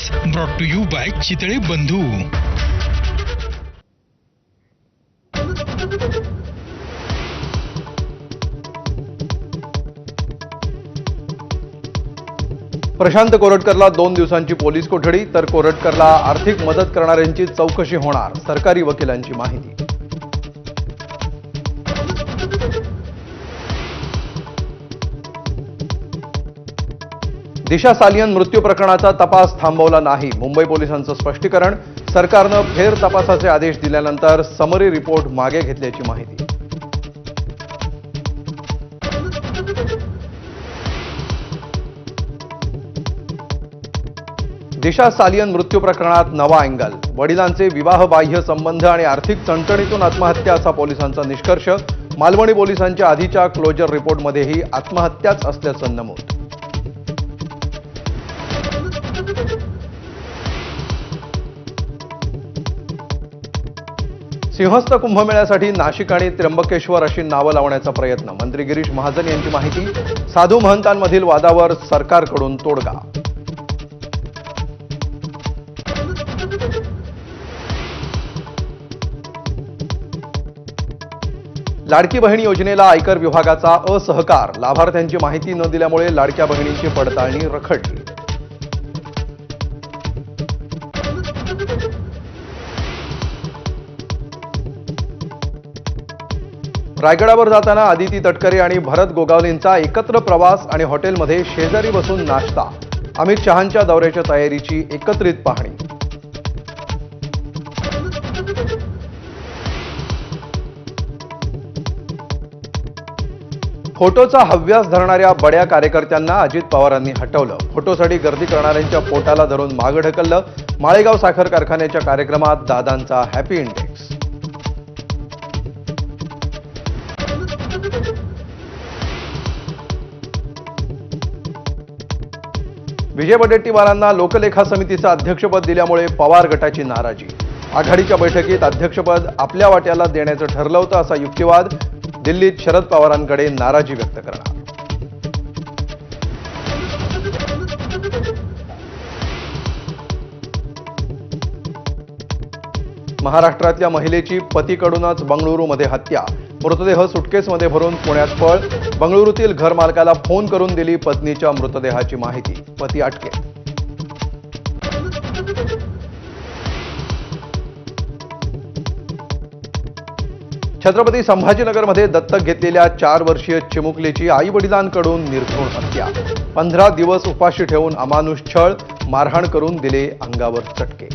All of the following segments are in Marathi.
Headlines brought to you by Chitale Bandhu. Prashant कोरटकरला 2 दिवसांची पोलीस कोठडी, तर कोरटकरला आर्थिक मदत करणाऱ्यांची चौकशी होणार, सरकारी वकिलांची माहिती। दिशा सालियन मृत्यू प्रकरणाचा तपास थांबवला नाही, मुंबई पोलिसांचं स्पष्टीकरण। सरकारनं फेर तपासाचे आदेश दिल्यानंतर समरी रिपोर्ट मागे घेतल्याची माहिती। दिशा सालियन मृत्यू प्रकरणात नवा अँगल, वडिलांचे विवाहबाह्य संबंध आणि आर्थिक चणचणीतून आत्महत्या असा पोलिसांचा निष्कर्ष। मालवणी पोलिसांच्या आधीच्या क्लोजर रिपोर्टमध्येही आत्महत्याच असल्याचं नमूद। सिंहस्थ कुंभमेळ्यासाठी नाशिक आणि त्र्यंबकेश्वर अशी नावं लावण्याचा प्रयत्न, मंत्री गिरीश महाजन यांची माहिती। साधू महंतांमधील वादावर सरकारकडून तोडगा। लाडकी बहीण योजनेला आयकर विभागाचा असहकार, लाभार्थ्यांची माहिती न दिल्यामुळे लाडक्या बहिणींची पडताळणी रखडली। रायगडावर जाताना आदिती तटकरे आणि भरत गोगावलेंचा एकत्र प्रवास आणि हॉटेलमध्ये शेजारी बसून नाश्ता, अमित शहांच्या दौऱ्याच्या तयारीची एकत्रित पाहणी। फोटोचा हव्यास धरणाऱ्या बड्या कार्यकर्त्यांना अजित पवारांनी हटवलं, फोटोसाठी गर्दी करणाऱ्यांच्या पोटाला धरून मागे ढकललं। माळेगाव साखर कारखान्याच्या कार्यक्रमात दादांचा हॅपी इंडेक्स। विजय वडेट्टीवारांना लोकलेखा समितीचं अध्यक्षपद दिल्यामुळे पवार गटाची नाराजी, आघाडीच्या बैठकीत अध्यक्षपद आपल्या वाट्याला देण्याचं ठरलं होतं असा युक्तिवाद, दिल्लीत शरद पवारांकडे नाराजी व्यक्त करणार। महाराष्ट्रातल्या महिलेची पतीकडूनच बंगळुरूमध्ये हत्या, मृतदेह सुटकेसमध्ये भरून पुण्यात पळ, बंगळुरूतील घरमालकाला फोन करून दिली पत्नीच्या मृतदेहाची माहिती, पती अटकेत। छत्रपती संभाजीनगरमध्ये दत्तक घेतलेल्या 4 वर्षीय चिमुकलीची आई वडिलांकडून निर्घृण हत्या, 15 दिवस उपाशी ठेवून अमानुष छळ, मारहाण करून दिले अंगावर चटके।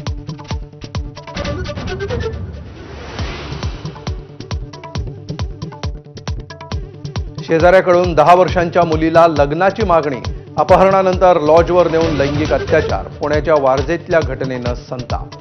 शेजाऱ्याकडून 10 वर्षांच्या मुलीला लग्नाची मागणी, अपहरणानंतर लॉजवर नेऊन लैंगिक अत्याचार, पुण्याच्या वारजेतल्या घटनेनं संताप।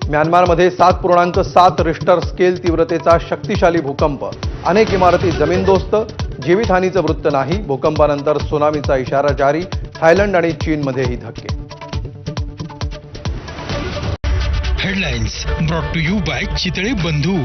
म्यानमारमध्ये 7.7 रिश्टर स्केल तीव्रतेचा शक्तिशाली भूकंप, अनेक इमारती जमीनदोस्त, जीवितहानीचं वृत्त नाही। भूकंपानंतर सुनामीचा इशारा जारी, थायलंड आणि चीनमध्येही धक्के। Headlines brought to you by Chitale बंधू।